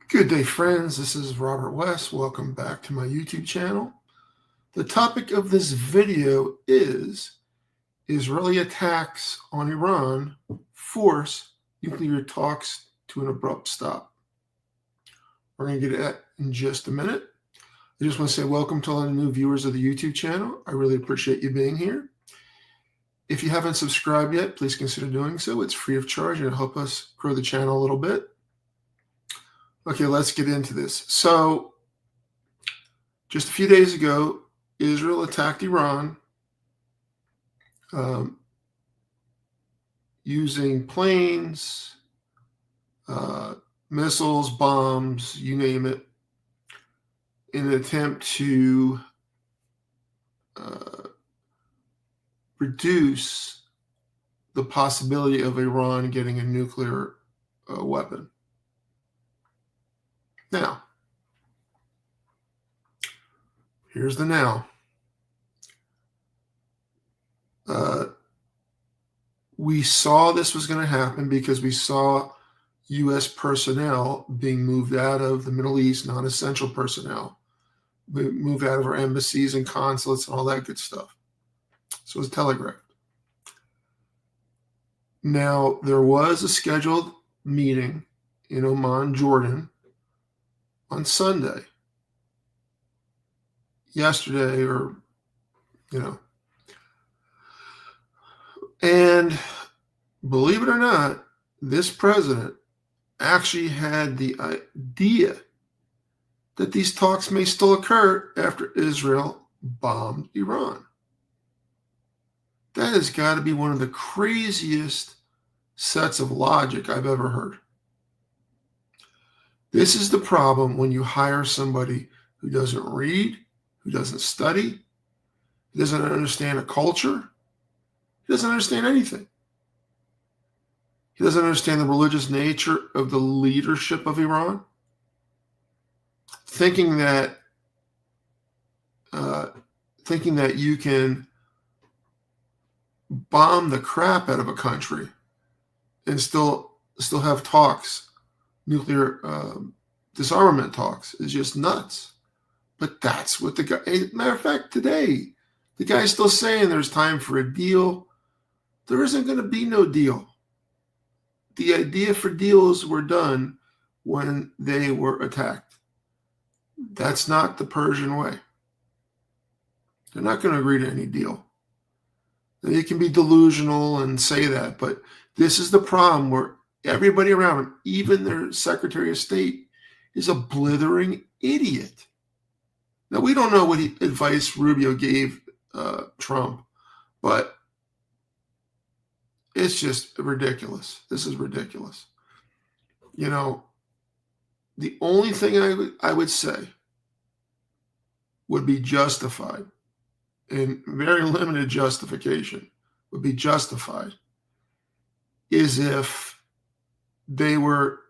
Good day, friends. This is Robert West. Welcome back to my YouTube channel. The topic of this video is Israeli attacks on Iran force nuclear talks to an abrupt stop. We're going to get at that in just a minute. I just want to say welcome to all the new viewers of the YouTube channel. I really appreciate you being here. If you haven't subscribed yet, please consider doing so. It's free of charge and it'll help us grow the channel a little bit. Okay, let's get into this. So, just a few days ago, Israel attacked Iran using planes, missiles, bombs, you name it, in an attempt to reduce the possibility of Iran getting a nuclear weapon. Now, here's the now. We saw this was going to happen because we saw U.S. personnel being moved out of the Middle East, non-essential personnel, moved out of our embassies and consulates and all that good stuff. So it was telegraphed. Now, there was a scheduled meeting in Amman, Jordan, on Sunday, yesterday, and believe it or not, this president actually had the idea that these talks may still occur after Israel bombed Iran. That has got to be one of the craziest sets of logic I've ever heard. This is the problem when you hire somebody who doesn't read, who doesn't study, who doesn't understand a culture, he doesn't understand anything. He doesn't understand the religious nature of the leadership of Iran. Thinking that you can bomb the crap out of a country and still have talks, nuclear disarmament talks, is just nuts. But that's what the guy, matter of fact, today, the guy's still saying there's time for a deal. There isn't going to be no deal. The idea for deals were done when they were attacked. That's not the Persian way. They're not going to agree to any deal. They can be delusional and say that, but this is the problem where everybody around them, even their Secretary of State, is a blithering idiot. Now, we don't know what advice Rubio gave Trump, but it's just ridiculous. This is ridiculous. The only thing I would say would be justified, and very limited justification would be justified, is if they were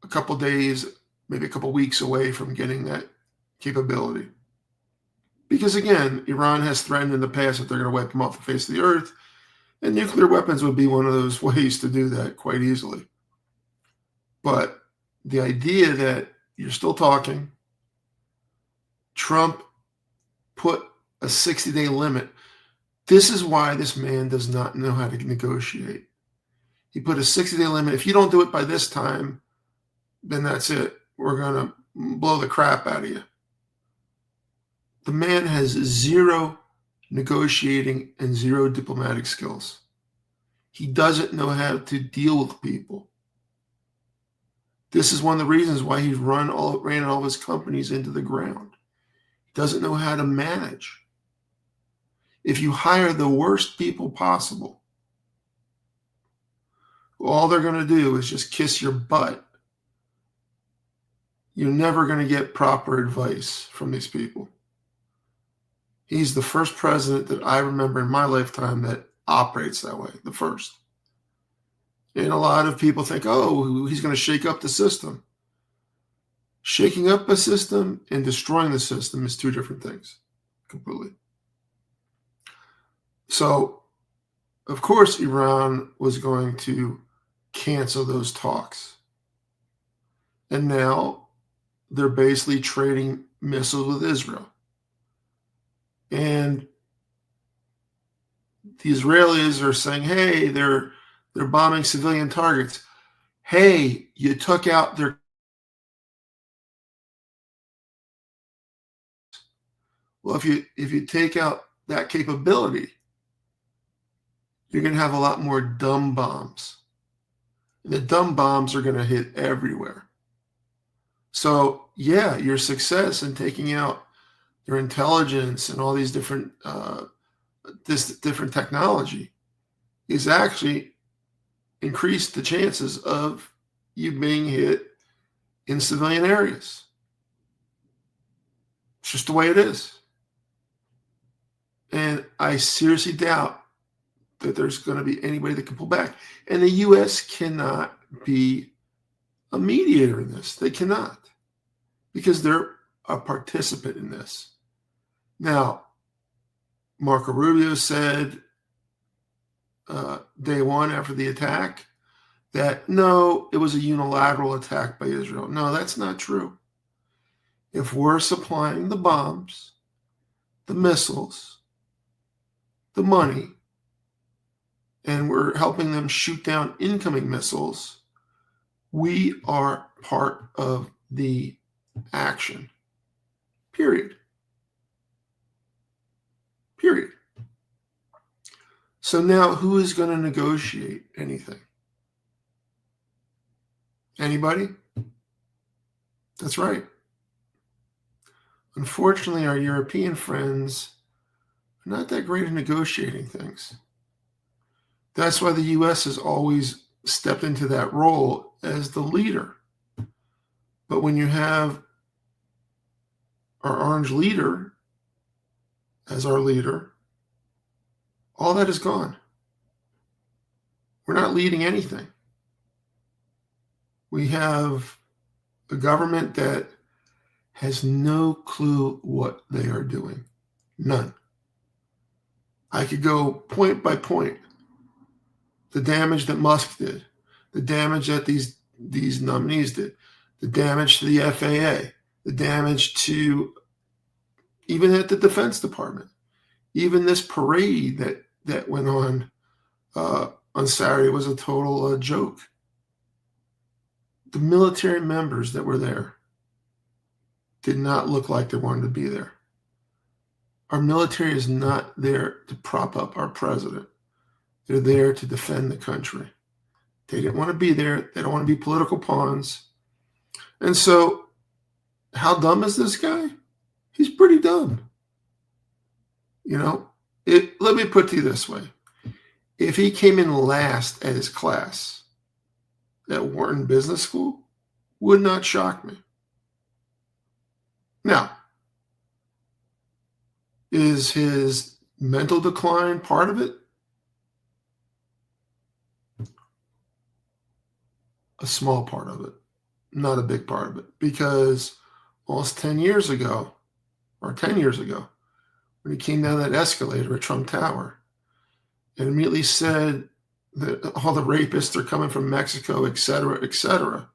a couple days, maybe a couple weeks away from getting that capability. Because again, Iran has threatened in the past that they're going to wipe them off the face of the earth, and nuclear weapons would be one of those ways to do that quite easily. But the idea that you're still talking, Trump put a 60-day limit. This is why this man does not know how to negotiate. He put a 60-day limit. If you don't do it by this time, then that's it. We're going to blow the crap out of you. The man has zero negotiating and zero diplomatic skills. He doesn't know how to deal with people. This is one of the reasons why he's ran all of his companies into the ground. He doesn't know how to manage. If you hire the worst people possible, all they're going to do is just kiss your butt. You're never going to get proper advice from these people. He's the first president that I remember in my lifetime that operates that way, the first. And a lot of people think, oh, he's going to shake up the system. Shaking up a system and destroying the system is two different things, completely. So, of course, Iran was going to cancel those talks. And now they're basically trading missiles with Israel. And the Israelis are saying, hey, they're bombing civilian targets. Hey, you took out their... Well, if you take out that capability, you're going to have a lot more dumb bombs. And the dumb bombs are going to hit everywhere. So, yeah, your success in taking out their intelligence and all these different different technology is actually increased the chances of you being hit in civilian areas. It's just the way it is. And I seriously doubt that there's going to be anybody that can pull back. And the U.S. cannot be a mediator in this. They cannot, because they're a participant in this. Now, Marco Rubio said day one after the attack that, no, it was a unilateral attack by Israel. No, that's not true. If we're supplying the bombs, the missiles, the money, and we're helping them shoot down incoming missiles, we are part of the action. Period. Period. So now who is going to negotiate anything? Anybody? That's right. Unfortunately, our European friends are not that great at negotiating things. That's why the U.S. has always stepped into that role as the leader. But when you have our orange leader as our leader, all that is gone. We're not leading anything. We have a government that has no clue what they are doing. None. I could go point by point. The damage that Musk did, the damage that these nominees did, the damage to the FAA, the damage to even at the Defense Department, even this parade that went on Saturday was a total joke. The military members that were there did not look like they wanted to be there. Our military is not there to prop up our president. They're there to defend the country. They didn't want to be there. They don't want to be political pawns. And so, how dumb is this guy? He's pretty dumb. You know, let me put it to you this way. If he came in last at his class at Wharton Business School, would not shock me. Now, is his mental decline part of it? A small part of it, not a big part of it, because almost 10 years ago, when he came down that escalator at Trump Tower and immediately said that all the rapists are coming from Mexico, et cetera, et cetera.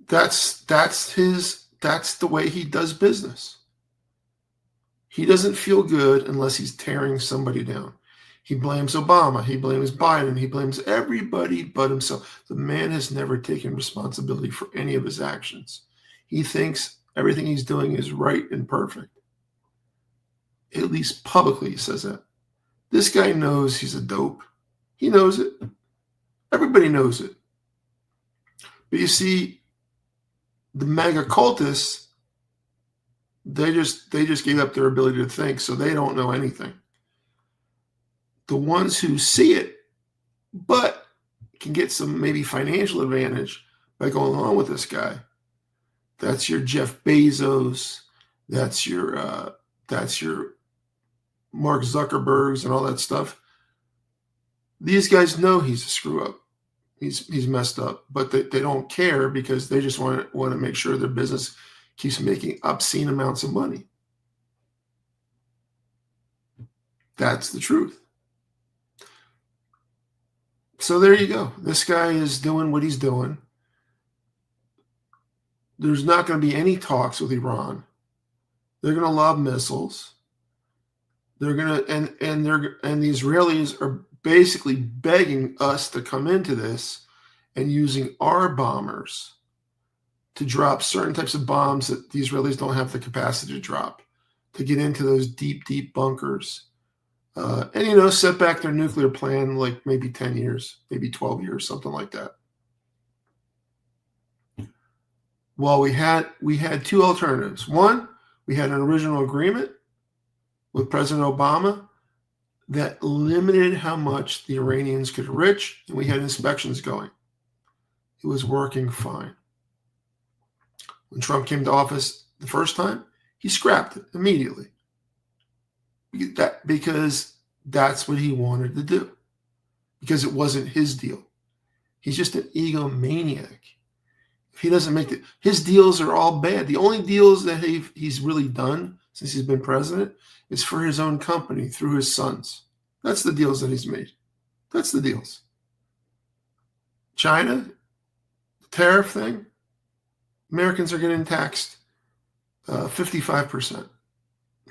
That's the way he does business. He doesn't feel good unless he's tearing somebody down. He blames Obama. He blames Biden. He blames everybody but himself. The man has never taken responsibility for any of his actions. He thinks everything he's doing is right and perfect. At least publicly he says that. This guy knows he's a dope. He knows it. Everybody knows it. But you see, the mega cultists, they just gave up their ability to think, so they don't know anything. The ones who see it, but can get some maybe financial advantage by going along with this guy, that's your Jeff Bezos, that's your Mark Zuckerbergs and all that stuff. These guys know he's a screw up. He's messed up, but they don't care because they just want to make sure their business keeps making obscene amounts of money. That's the truth. So there you go. This guy is doing what he's doing. there's not going to be any talks with Iran. They're going to lob missiles. They're going to, and the Israelis are basically begging us to come into this and using our bombers to drop certain types of bombs that the Israelis don't have the capacity to drop, to get into those deep, deep bunkers. And, set back their nuclear plan like maybe 10 years, maybe 12 years, something like that. Well, we had two alternatives. One, we had an original agreement with President Obama that limited how much the Iranians could enrich, and we had inspections going. It was working fine. When Trump came to office the first time, he scrapped it immediately. Because that's what he wanted to do. Because it wasn't his deal. He's just an egomaniac. If he doesn't make it, his deals are all bad. The only deals that he's really done since he's been president is for his own company through his sons. That's the deals that he's made. That's the deals. China, the tariff thing, Americans are getting taxed 55%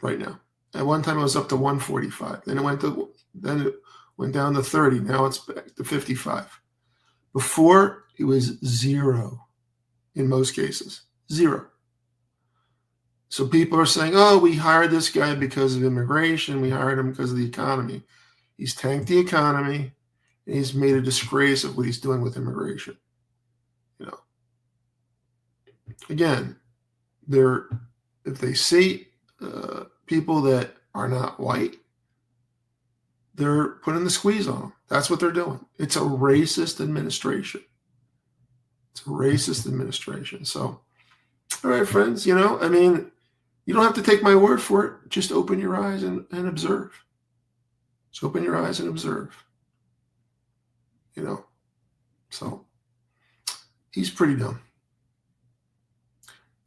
right now. At one time, it was up to 145. Then it went down to 30. Now it's back to 55. Before, it was 0 in most cases. 0. So people are saying, oh, we hired this guy because of immigration. We hired him because of the economy. He's tanked the economy, and he's made a disgrace of what he's doing with immigration. Again, if they see people that are not white, they're putting the squeeze on them. That's what they're doing. It's a racist administration. It's a racist administration. So, all right, friends, you don't have to take my word for it. Just open your eyes and observe. Just open your eyes and observe. So he's pretty dumb.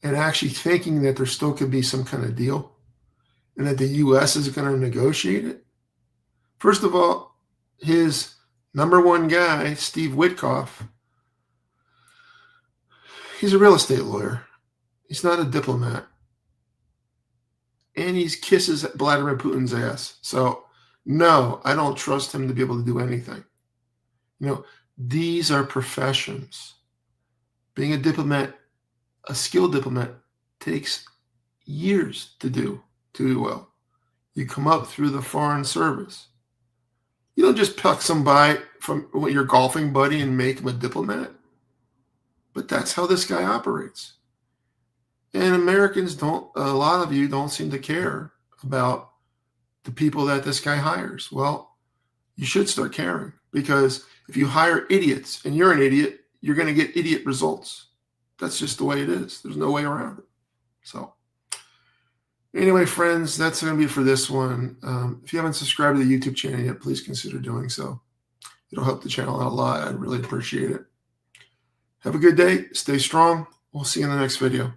And actually thinking that there still could be some kind of deal and that the U.S. is going to negotiate it. First of all, his number one guy, Steve Witkoff, he's a real estate lawyer. He's not a diplomat. And he kisses Vladimir Putin's ass. So, no, I don't trust him to be able to do anything. These are professions. Being a diplomat, a skilled diplomat, takes years to do well. You come up through the foreign service. You don't just pluck somebody from your golfing buddy and make him a diplomat. But that's how this guy operates. And Americans a lot of you don't seem to care about the people that this guy hires. Well, you should start caring, because if you hire idiots and you're an idiot, you're going to get idiot results. That's just the way it is. There's no way around it. So anyway, friends, that's going to be it for this one. If you haven't subscribed to the YouTube channel yet, please consider doing so. It'll help the channel out a lot. I'd really appreciate it. Have a good day. Stay strong. We'll see you in the next video.